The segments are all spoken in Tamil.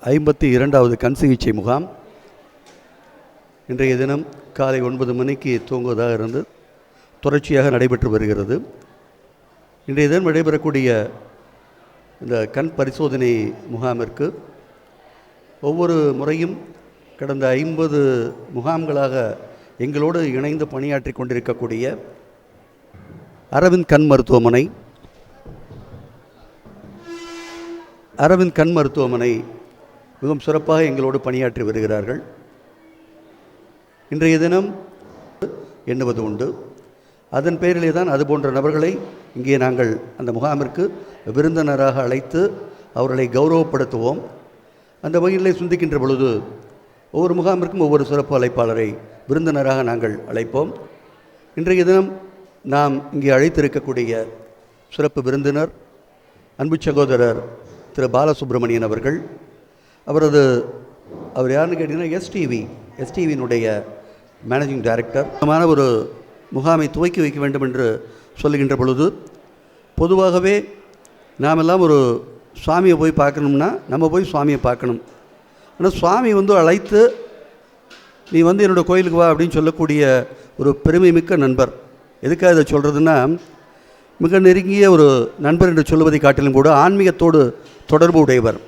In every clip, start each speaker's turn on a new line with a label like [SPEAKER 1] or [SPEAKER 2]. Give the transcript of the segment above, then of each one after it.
[SPEAKER 1] ஐம்பத்தி இரண்டாவது கண் சிகிச்சை முகாம் இன்றைய தினம் காலை 9 மணிக்கு துவங்குவதாக இருந்து தொடர்ச்சியாக நடைபெற்று வருகிறது. இன்றைய தினம் நடைபெறக்கூடிய இந்த கண் பரிசோதனை முகாமிற்கு ஒவ்வொரு முறையும் கடந்த 50 முகாம்களாக எங்களோடு இணைந்து பணியாற்றி கொண்டிருக்கக்கூடிய அரவிந்த் கண் மருத்துவமனை மிகவும் சிறப்பாக எங்களோடு பணியாற்றி வருகிறார்கள். இன்றைய தினம் எண்ணுவது உண்டு. அதன் பெயரிலே தான் அது போன்ற நபர்களை இங்கே நாங்கள் அந்த முகாமிற்கு விருந்தினராக அழைத்து அவர்களை கௌரவப்படுத்துவோம். அந்த வகையிலே சிந்திக்கின்ற பொழுது ஒவ்வொரு முகாமிற்கும் ஒவ்வொரு சிறப்பு அழைப்பாளரை விருந்தினராக நாங்கள் அழைப்போம். இன்றைய தினம் நாம் இங்கே அழைத்திருக்கக்கூடிய சிறப்பு விருந்தினர் அன்பு சகோதரர் திரு பாலசுப்ரமணியன் அவர்கள். அவர் யாருன்னு கேட்டிங்கன்னா எஸ்டிவியினுடைய மேனேஜிங் டைரக்டர். ஒரு முகாமை துவக்கி வைக்க வேண்டும் என்று சொல்லுகின்ற பொழுது பொதுவாகவே நாம் எல்லாம் ஒரு சுவாமியை போய் பார்க்கணும்னா நம்ம போய் சுவாமியை பார்க்கணும். ஆனால் சுவாமி அழைத்து நீ என்னோடய கோயிலுக்கு வா அப்படின்னு சொல்லக்கூடிய ஒரு பெருமை மிக்க நண்பர். எதுக்காக இதை சொல்கிறதுன்னா, மிக நெருங்கிய ஒரு நண்பர் என்று சொல்லுவதை காட்டிலும் கூட ஆன்மீகத்தோடு தொடர்பு உடையவர்.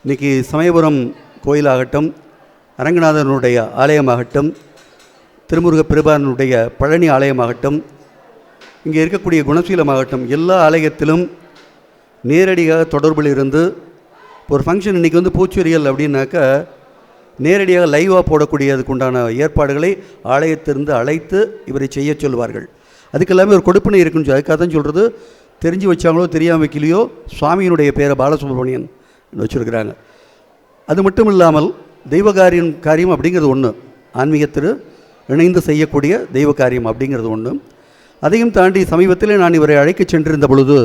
[SPEAKER 1] இன்றைக்கி சமயபுரம் கோயிலாகட்டும், அரங்கநாதனுடைய ஆலயமாகட்டும், திருமுருக பெருமானுடைய பழனி ஆலயமாகட்டும், இங்கே இருக்கக்கூடிய குணசீலமாகட்டும், எல்லா ஆலயத்திலும் நேரடியாக தொடர்பில் இருந்து ஒரு ஃபங்க்ஷன் இன்றைக்கி பூச்சொரியல் அப்படின்னாக்கா நேரடியாக லைவாக போடக்கூடியதுக்கு உண்டான ஏற்பாடுகளை ஆலயத்திலிருந்து அழைத்து இவரை செய்ய சொல்வார்கள். அதுக்கெல்லாமே ஒரு கொடுப்பினை இருக்குன்னு அதுக்காக தான் சொல்கிறது. தெரிஞ்சு வச்சாங்களோ தெரியாமல் வைக்கலையோ சுவாமியினுடைய பேரை பாலசுப்ரமணியன் வச்சுருக்கிறாங்க. அது மட்டும் இல்லாமல் தெய்வ காரியம் அப்படிங்கிறது ஒன்று, ஆன்மீகத்தில் இணைந்து செய்யக்கூடிய தெய்வ காரியம் அப்படிங்கிறது ஒன்று. அதையும் தாண்டி சமீபத்தில் நான் இவரை அழைக்க சென்றிருந்த பொழுது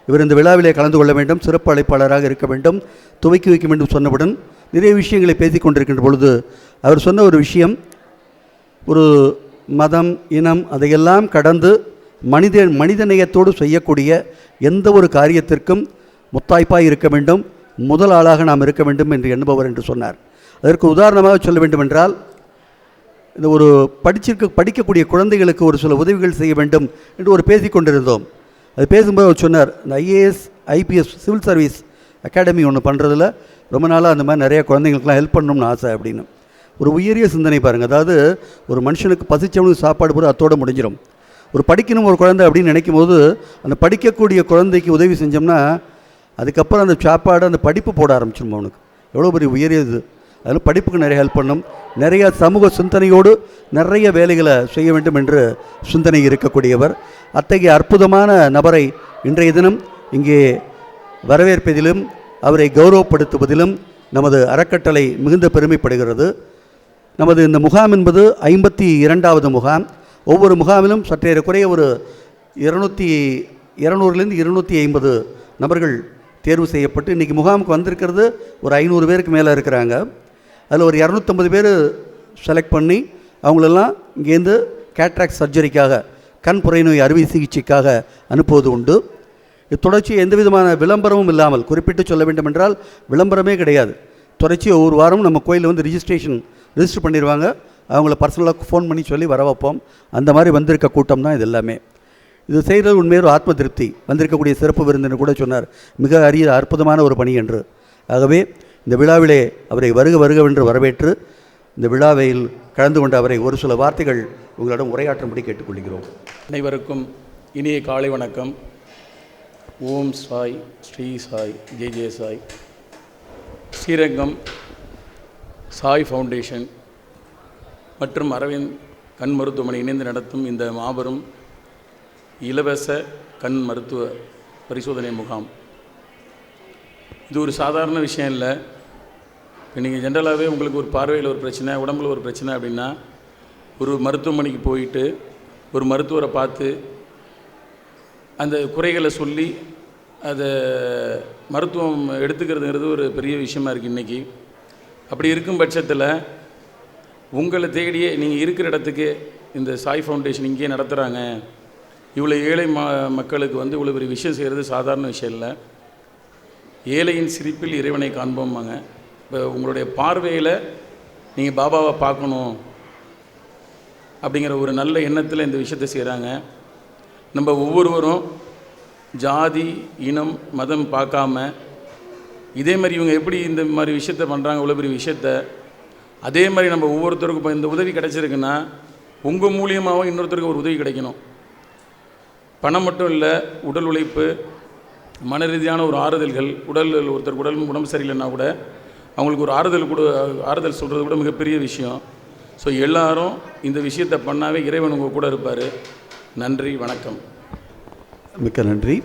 [SPEAKER 1] இவர் இந்த விழாவிலே கலந்து கொள்ள வேண்டும், சிறப்பு அழைப்பாளராக இருக்க வேண்டும், துவக்கி வைக்க வேண்டும் சொன்னவுடன் நிறைய விஷயங்களை பேசி கொண்டிருக்கின்ற பொழுது அவர் சொன்ன ஒரு விஷயம், ஒரு மதம் இனம் அதையெல்லாம் கடந்து மனிதநேயத்தோடு செய்யக்கூடிய எந்த ஒரு காரியத்திற்கும் முத்தாய்ப்பாக இருக்க வேண்டும், முதல் ஆளாக நாம் இருக்க வேண்டும் என்று எண்ணுபவர் என்று சொன்னார். அதற்கு உதாரணமாக சொல்ல வேண்டும் என்றால், இந்த ஒரு படிக்கக்கூடிய குழந்தைகளுக்கு ஒரு சில உதவிகள் செய்ய வேண்டும் என்று ஒரு பேசி கொண்டிருந்தோம். அது பேசும்போது அவர் சொன்னார், இந்த IAS IPS civil service academy ஒன்று பண்ணுறதில் ரொம்ப நாளாக அந்த மாதிரி நிறையா குழந்தைங்களுக்குலாம் ஹெல்ப் பண்ணணும்னு ஆசை அப்படின்னு. ஒரு உயரிய சிந்தனை பாருங்கள். அதாவது ஒரு மனுஷனுக்கு பசிச்சவனுக்கு சாப்பாடு போது அத்தோடு முடிஞ்சிடும். ஒரு படிக்கணும் ஒரு குழந்தை அப்படின்னு நினைக்கும் போது அந்த படிக்கக்கூடிய குழந்தைக்கு உதவி செஞ்சோம்னா அதுக்கப்புறம் அந்த சாப்பாடு அந்த படிப்பு போட ஆரம்பிச்சிடும். அவனுக்கு எவ்வளோ பெரிய உயரியது. அதில் படிப்புக்கு நிறைய ஹெல்ப் பண்ணும். நிறைய சமூக சிந்தனையோடு நிறைய வேலைகளை செய்ய வேண்டும் என்று சிந்தனை இருக்கக்கூடியவர். அத்தகைய அற்புதமான நபரை இன்றைய தினம் இங்கே வரவேற்பதிலும் அவரை கௌரவப்படுத்துவதிலும் நமது அறக்கட்டளை மிகுந்த பெருமைப்படுகிறது. நமது இந்த முகாம் என்பது 52வது முகாம். ஒவ்வொரு முகாமிலும் சற்றேறக்குறைய ஒரு 200லேருந்து 250 நபர்கள் தேர்வு செய்யப்பட்டு இன்றைக்கி முகாமுக்கு வந்திருக்கிறது ஒரு 500 பேருக்கு மேலே இருக்கிறாங்க. அதில் ஒரு 250 பேர் செலக்ட் பண்ணி அவங்களெல்லாம் இங்கேருந்து கேட்ராக்ட் சர்ஜரிக்காக கண் புரைநோய் அறுவை சிகிச்சைக்காக அனுப்புவது உண்டு. இது தொடர்ச்சி எந்த விதமான விளம்பரமும் இல்லாமல், குறிப்பிட்டு சொல்ல வேண்டும் என்றால் விளம்பரமே கிடையாது, தொடர்ச்சி ஒவ்வொரு வாரமும் நம்ம கோயிலில் வந்து ரிஜிஸ்டர் பண்ணிடுவாங்க. அவங்கள பர்சனலாக ஃபோன் பண்ணி சொல்லி வர வைப்போம். அந்த மாதிரி வந்திருக்க கூட்டம் தான் இது எல்லாமே. இது செய்கிறது உண்மையே ஒரு ஆத்ம திருப்தி. வந்திருக்கக்கூடிய சிறப்பு விருந்தினர் கூட சொன்னார், மிக அரிய அற்புதமான ஒரு பணி என்று. ஆகவே இந்த விழாவிலே அவரை வருக வருகவென்று வரவேற்று இந்த விழாவில் கலந்து கொண்ட அவரை ஒரு சில வார்த்தைகள் உங்களிடம் உரையாற்றும்படி கேட்டுக்கொள்கிறோம்.
[SPEAKER 2] அனைவருக்கும் இனிய காலை வணக்கம். ஓம் சாய், ஸ்ரீ சாய், ஜெய் ஜெய சாய். ஸ்ரீரங்கம் சாய் ஃபவுண்டேஷன் மற்றும் அரவிந்த் கண் மருத்துவமனை இணைந்து நடத்தும் இந்த மாபெரும் இலவச கண் மருத்துவ பரிசோதனை முகாம் இது ஒரு சாதாரண விஷயம் இல்லை. இப்போ நீங்கள் ஜென்ரலாகவே உங்களுக்கு ஒரு பார்வையில் ஒரு பிரச்சனை, உடம்புல ஒரு பிரச்சனை அப்படின்னா ஒரு மருத்துவமனைக்கு போயிட்டு ஒரு மருத்துவரை பார்த்து அந்த குறைகளை சொல்லி அதை மருத்துவம் எடுத்துக்கிறதுங்கிறது ஒரு பெரிய விஷயமா இருக்குது இன்றைக்கி. அப்படி இருக்கும் பட்சத்தில் உங்களை தேடியே நீங்கள் இருக்கிற இடத்துக்கு இந்த சாய் ஃபவுண்டேஷன் இங்கேயே நடத்துகிறாங்க. இவ்வளோ ஏழை மக்களுக்கு வந்து இவ்வளோ பெரிய விஷயம் செய்கிறது சாதாரண விஷயம் இல்லை. ஏழையின் சிரிப்பில் இறைவனை காண்போம்பாங்க. இப்போ உங்களுடைய பார்வையில் நீங்கள் பாபாவை பார்க்கணும் அப்படிங்கிற ஒரு நல்ல எண்ணத்தில் இந்த விஷயத்தை செய்கிறாங்க. நம்ம ஒவ்வொருவரும் ஜாதி, இனம், மதம் பார்க்காம இதே மாதிரி இவங்க எப்படி இந்த மாதிரி விஷயத்த பண்ணுறாங்க, இவ்வளோ பெரிய விஷயத்த, அதே மாதிரி நம்ம ஒவ்வொருத்தருக்கும் இப்போ இந்த உதவி கிடைச்சிருக்குன்னா உங்கள் மூலியமாகவும் இன்னொருத்தருக்கு ஒரு உதவி கிடைக்கணும். பணம் மட்டும் இல்லை, உடல் உழைப்பு, மன ரீதியான ஒரு ஆறுதல்கள், ஒருத்தருக்கு உடம்பு சரியில்லைன்னா கூட அவங்களுக்கு ஒரு ஆறுதல் சொல்கிறது கூட மிகப்பெரிய விஷயம். ஸோ எல்லாரும் இந்த விஷயத்தை பண்ணாவே இறைவன் உங்கள் கூட இருப்பார். நன்றி, வணக்கம்.
[SPEAKER 1] மிக்க நன்றி.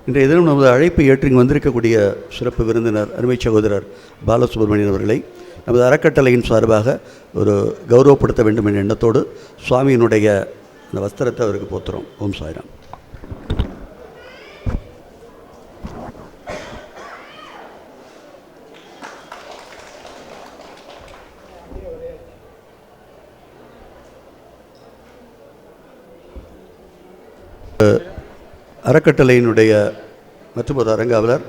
[SPEAKER 1] இன்றைய தினம் நமது அழைப்பை ஏற்று இங்கு வந்திருக்கக்கூடிய சிறப்பு விருந்தினர் அருமை சகோதரர் பாலசுப்ரமணியன் அவர்களை நமது அறக்கட்டளையின் சார்பாக ஒரு கௌரவப்படுத்த வேண்டும் என்ற எண்ணத்தோடு சுவாமியினுடைய அந்த வஸ்திரத்தை அவருக்கு போத்துறோம். ஓம் சாய்ராம். அறக்கட்டளையினுடைய மற்றும் ஒரு அரங்காவலர்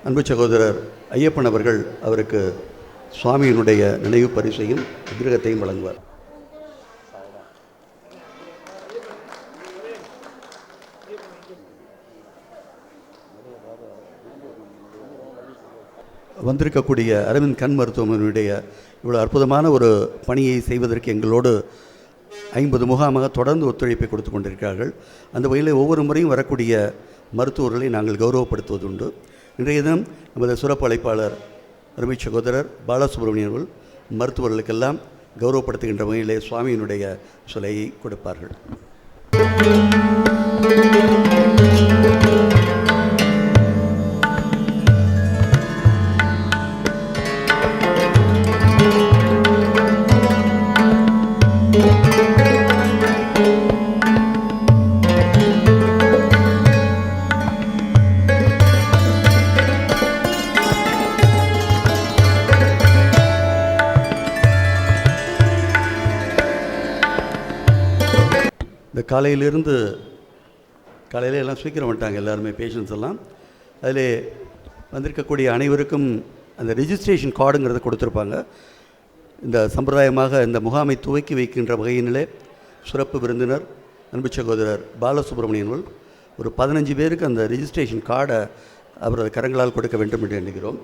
[SPEAKER 1] அன்பு சகோதரர் ஐயப்பன் அவர்கள் அவருக்கு சுவாமியினுடைய நினைவு பரிசையும் விக்கிரகத்தையும் வழங்குவார். வந்திருக்கக்கூடிய அரவிந்த் கண் மருத்துவமனையுடைய இவ்வளோ அற்புதமான ஒரு பணியை செய்வதற்கு எங்களோடு 50 முகாமாக தொடர்ந்து ஒத்துழைப்பை கொடுத்து கொண்டிருக்கிறார்கள். அந்த வகையில் ஒவ்வொரு முறையும் வரக்கூடிய மருத்துவர்களை நாங்கள் கௌரவப்படுத்துவதுண்டு. இன்றைய தினம் நமது சிறப்பு அழைப்பாளர் அருமை சகோதரர் பாலசுப்ரமணியன் மருத்துவர்களுக்கெல்லாம் கௌரவப்படுத்துகின்ற வகையிலே சுவாமியினுடைய சிலையை கொடுப்பார்கள். இந்த காலையில எல்லாம் சீக்கிரம் வந்துட்டாங்க எல்லாருமே, பேஷண்ட்ஸ் எல்லாம். அதில் வந்திருக்கக்கூடிய அனைவருக்கும் அந்த ரெஜிஸ்ட்ரேஷன் கார்டுங்கிறத கொடுத்துருப்பாங்க. இந்த சம்பிரதாயமாக இந்த முகாமை துவக்கி வைக்கின்ற வகையினிலே சிறப்பு விருந்தினர் அன்பு சகோதரர் பாலசுப்ரமணியன் ஒரு 15 பேருக்கு அந்த ரெஜிஸ்ட்ரேஷன் கார்டை அவரது கரங்களால் கொடுக்க வேண்டும் என்று எண்ணுகிறோம்.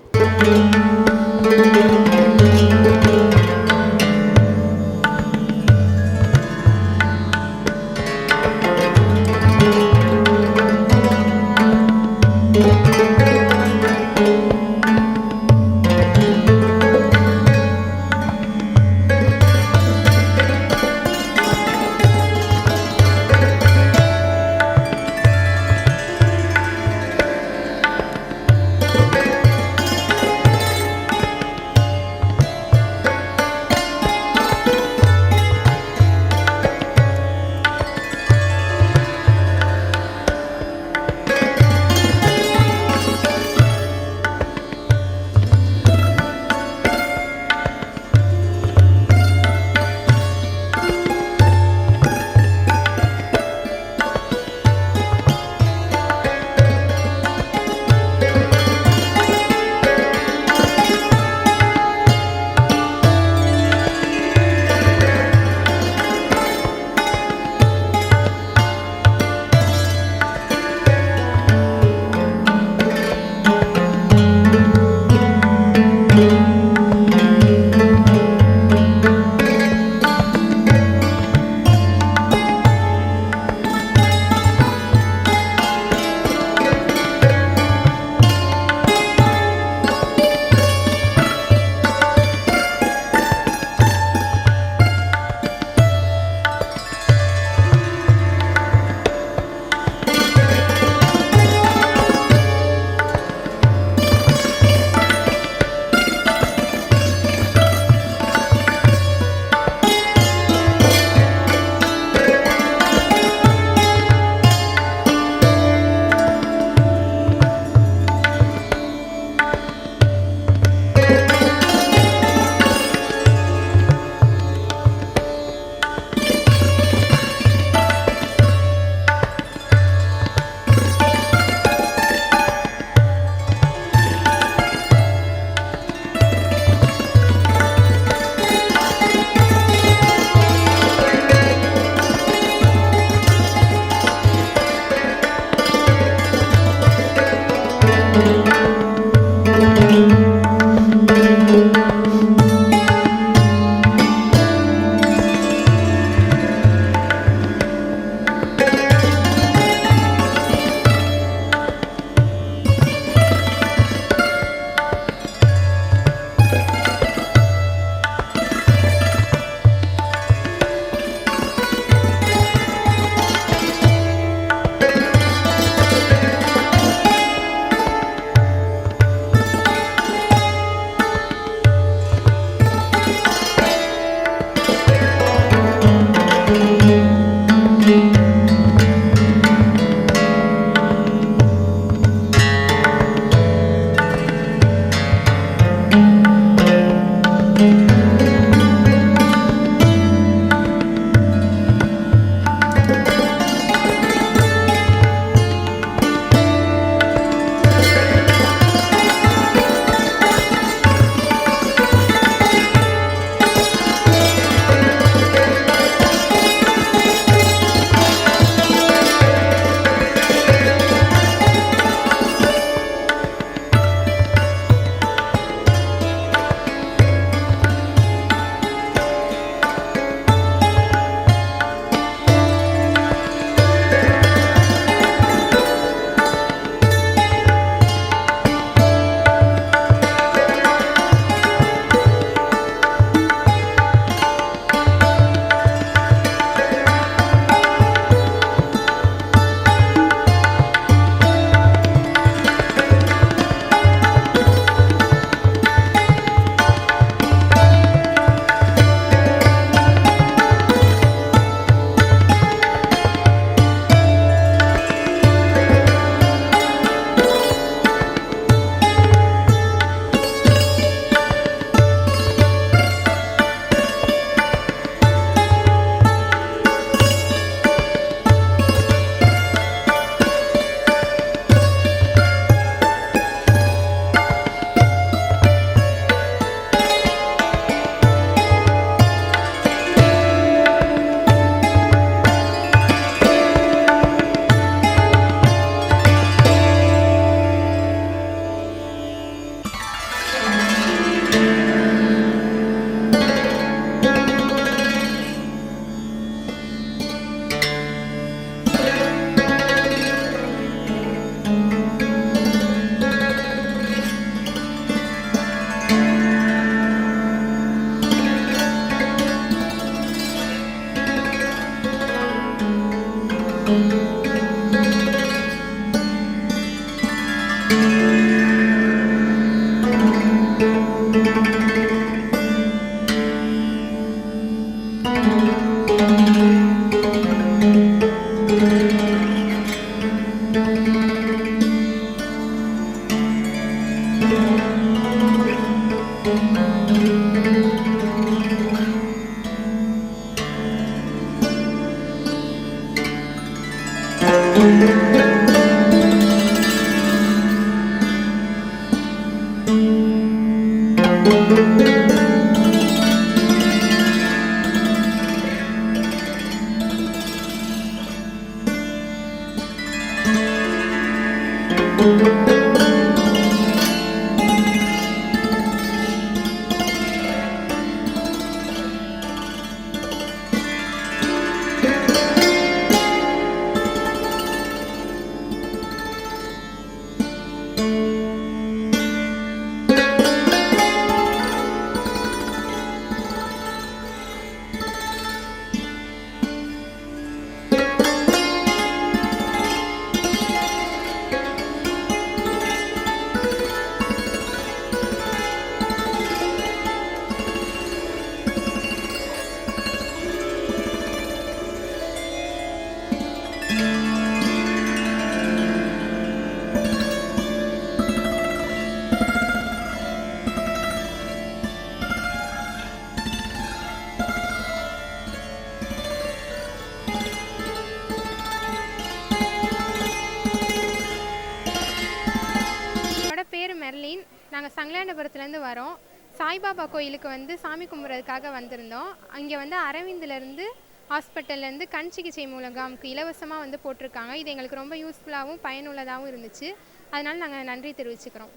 [SPEAKER 3] மெர்லின். நாங்கள் சங்கலாண்டபுரத்துலேருந்து வரோம். சாய்பாபா கோயிலுக்கு வந்து சாமி கும்பிட்றதுக்காக வந்திருந்தோம். இங்கே வந்து அரவிந்திலேருந்து ஹாஸ்பிட்டல்லேருந்து கண் சிகிச்சை முகாமுக்கு இலவசமாக வந்து போட்டிருக்காங்க. இது எங்களுக்கு ரொம்ப யூஸ்ஃபுல்லாகவும் பயனுள்ளதாகவும் இருந்துச்சு. அதனால் நாங்கள் நன்றி தெரிவிச்சுக்கிறோம்.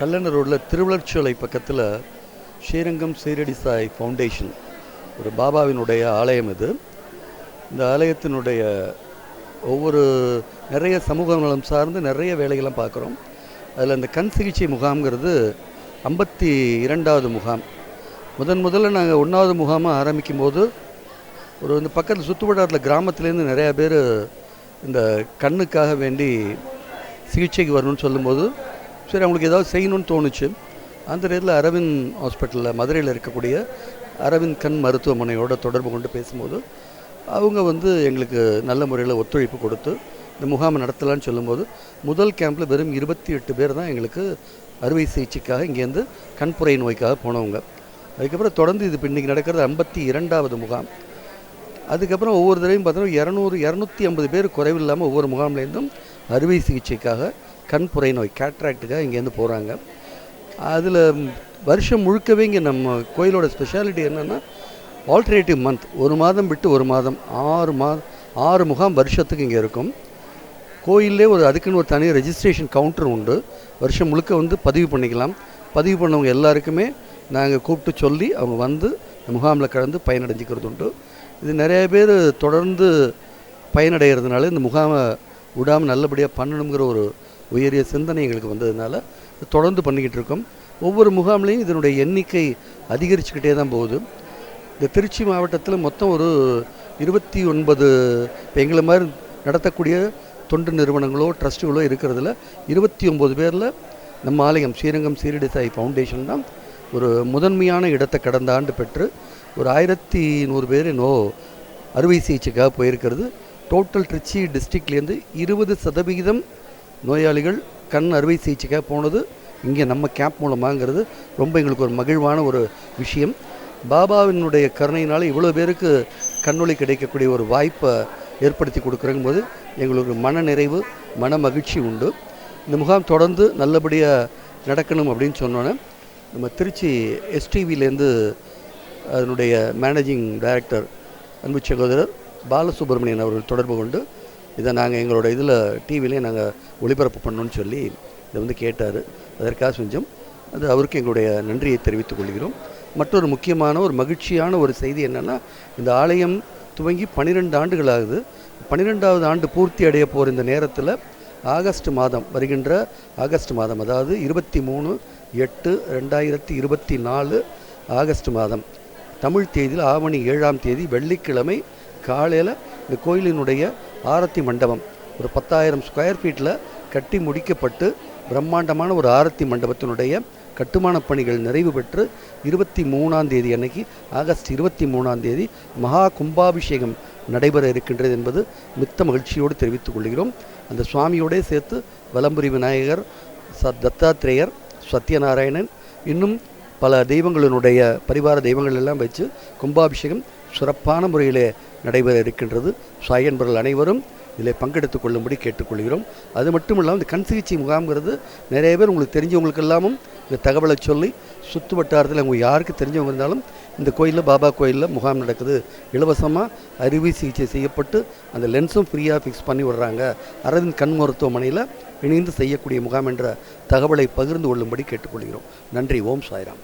[SPEAKER 1] கல்லணை ரோட்டில் திருவள்ளர்ச்சோலை பக்கத்தில் ஸ்ரீரங்கம் சீரடி சாய் ஃபவுண்டேஷன் ஒரு பாபாவினுடைய ஆலயம் இது. இந்த ஆலயத்தினுடைய ஒவ்வொரு நிறைய சமூக நலம் சார்ந்து நிறைய வேலைகள்லாம் பார்க்குறோம். அதில் இந்த கண் சிகிச்சை முகாம்ங்கிறது 52வது முகாம். முதல்ல நாங்கள் 1வது முகாமாக ஆரம்பிக்கும் போது ஒரு இந்த பக்கத்தில் சுற்றுவட்டாரத்தில் கிராமத்துலேருந்து நிறையா பேர் இந்த கண்ணுக்காக வேண்டி சிகிச்சைக்கு வரணும்னு சொல்லும்போது சரி அவங்களுக்கு ஏதாவது செய்யணும்னு தோணுச்சு. அந்த நேரத்தில் அரவிந்த் ஹாஸ்பிட்டலில் மதுரையில் இருக்கக்கூடிய அரவிந்த் கண் மருத்துவமனையோட தொடர்பு கொண்டு பேசும்போது அவங்க வந்து எங்களுக்கு நல்ல முறையில் ஒத்துழைப்பு கொடுத்து இந்த முகாமை நடத்தலான்னு சொல்லும்போது முதல் கேம்பில் வெறும் 28 பேர் தான் எங்களுக்கு அறுவை சிகிச்சைக்காக இங்கேருந்து கண்புரை நோய்க்காக போனவங்க. அதுக்கப்புறம் தொடர்ந்து இது இன்றைக்கி நடக்கிறது 52வது முகாம். அதுக்கப்புறம் ஒவ்வொரு தடவையும் பார்த்தோன்னா 250 பேர் குறைவில்லாமல் ஒவ்வொரு முகாம்லேருந்தும் அறுவை சிகிச்சைக்காக கண்புரை நோய் கேட்ராக்டுக்காக இங்கேருந்து போகிறாங்க. அதில் வருஷம் முழுக்கவே இங்கே நம்ம கோயிலோட ஸ்பெஷாலிட்டி என்னென்னா ஆல்டர்னேட்டிவ் மந்த், ஒரு மாதம் விட்டு ஒரு மாதம் 6 முகாம் வருஷத்துக்கு இங்கே இருக்கும். கோயிலே அதுக்குன்னு ஒரு தனி ரெஜிஸ்ட்ரேஷன் கவுண்டர் உண்டு. வருஷம் முழுக்க வந்து பதிவு பண்ணிக்கலாம். பதிவு பண்ணவங்க எல்லாருக்குமே நாங்கள் கூப்பிட்டு சொல்லி அவங்க வந்து முகாமில் கலந்து பயனடைஞ்சிக்கிறது உண்டு. இது நிறைய பேர் தொடர்ந்து பயனடைகிறதுனால இந்த முகாமை விடாமல் நல்லபடியாக பண்ணணுங்கிற ஒரு உயரிய சிந்தனை எங்களுக்கு வந்ததுனால தொடர்ந்து பண்ணிக்கிட்டு இருக்கோம். ஒவ்வொரு முகாம்லேயும் இதனுடைய எண்ணிக்கை அதிகரிச்சுக்கிட்டே தான் போகுது. இந்த திருச்சி மாவட்டத்தில் மொத்தம் ஒரு 29 இப்போ எங்களை மாதிரி நடத்தக்கூடிய தொண்டு நிறுவனங்களோ ட்ரஸ்ட்டுகளோ இருக்கிறதுல 29 பேரில் நம்ம ஆலயம் ஸ்ரீரங்கம் சீரடி சாய் ஃபவுண்டேஷன் தான் ஒரு முதன்மையான இடத்தை கடந்த ஆண்டு பெற்று ஒரு 1100 பேர் இன்னும் அறுவை சிகிச்சைக்காக போயிருக்கிறது. டோட்டல் திருச்சி டிஸ்ட்ரிக்ட்லேருந்து 20% நோயாளிகள் கண் அறுவை சிகிச்சைக்காக போனது இங்கே நம்ம கேம்ப் மூலமாகங்கிறது ரொம்ப எங்களுக்கு ஒரு மகிழ்வான ஒரு விஷயம். பாபாவினுடைய கருணையினால் இவ்வளோ பேருக்கு கண்ணொளி கிடைக்கக்கூடிய ஒரு வாய்ப்பை ஏற்படுத்தி கொடுக்குறங்கும் போது எங்களுக்கு மன நிறைவு மன மகிழ்ச்சி உண்டு. இந்த முகாம் தொடர்ந்து நல்லபடியாக நடக்கணும் அப்படின்னு சொன்னோன்னே நம்ம திருச்சி எஸ்டிவிலேருந்து அதனுடைய மேனேஜிங் டைரக்டர் அன்பு சகோதரர் பாலசுப்ரமணியன் அவர்கள் தொடர்பு கொண்டு இதை நாங்கள் எங்களோட இதில் டிவிலேயே நாங்கள் ஒளிபரப்பு பண்ணணும்னு சொல்லி இதை வந்து கேட்டார். அதற்காக செஞ்சோம். அது அவருக்கு எங்களுடைய நன்றியை தெரிவித்துக் கொள்கிறோம். மற்றொரு முக்கியமான ஒரு மகிழ்ச்சியான ஒரு செய்தி என்னென்னா இந்த ஆலயம் துவங்கி 12 ஆண்டுகள் ஆகுது. 12வது ஆண்டு பூர்த்தி அடைய போகிற இந்த நேரத்தில் ஆகஸ்ட் மாதம் வருகின்ற ஆகஸ்ட் மாதம் அதாவது 23/8/2024 ஆகஸ்ட் மாதம் தமிழ் தேதியில் ஆவணி 7ஆம் தேதி வெள்ளிக்கிழமை காலையில் இந்த கோயிலினுடைய ஆரத்தி மண்டபம் ஒரு 10,000 ஸ்கொயர் ஃபீட்டில் கட்டி முடிக்கப்பட்டு பிரம்மாண்டமான ஒரு ஆரத்தி மண்டபத்தினுடைய கட்டுமானப் பணிகள் நிறைவு பெற்று 23ஆம் தேதி அன்னைக்கு ஆகஸ்ட் 23ஆம் தேதி மகா கும்பாபிஷேகம் நடைபெற இருக்கின்றது என்பது மிக்க மகிழ்ச்சியோடு தெரிவித்துக் கொள்கிறோம். அந்த சுவாமியோடே சேர்த்து வலம்புரி விநாயகர், தத்தாத்திரேயர், சத்யநாராயணன், இன்னும் பல தெய்வங்களினுடைய பரிவார தெய்வங்கள் எல்லாம் வச்சு கும்பாபிஷேகம் சிறப்பான முறையிலே நடைபெற இருக்கின்றது. சாயன்பர்கள் அனைவரும் இதில் பங்கெடுத்துக் கொள்ளும்படி கேட்டுக்கொள்கிறோம். அது மட்டும் இல்லாமல் இந்த கண் சிகிச்சை முகாம்ங்கிறது நிறைய பேர் உங்களுக்கு தெரிஞ்சவங்களுக்கு எல்லாமும் இந்த தகவலை சொல்லி சுற்று வட்டாரத்தில் அவங்க யாருக்கு தெரிஞ்சவங்க இருந்தாலும் இந்த கோயிலில் பாபா கோயிலில் முகாம் நடக்குது, இலவசமாக அறுவை சிகிச்சை செய்யப்பட்டு அந்த லென்ஸும் ஃப்ரீயாக ஃபிக்ஸ் பண்ணி விடுறாங்க, அரவிந்த் கண் மருத்துவமனையில் இணைந்து செய்யக்கூடிய முகாம் என்ற தகவலை பகிர்ந்து கொள்ளும்படி கேட்டுக்கொள்கிறோம். நன்றி. ஓம் சாய்ராம்.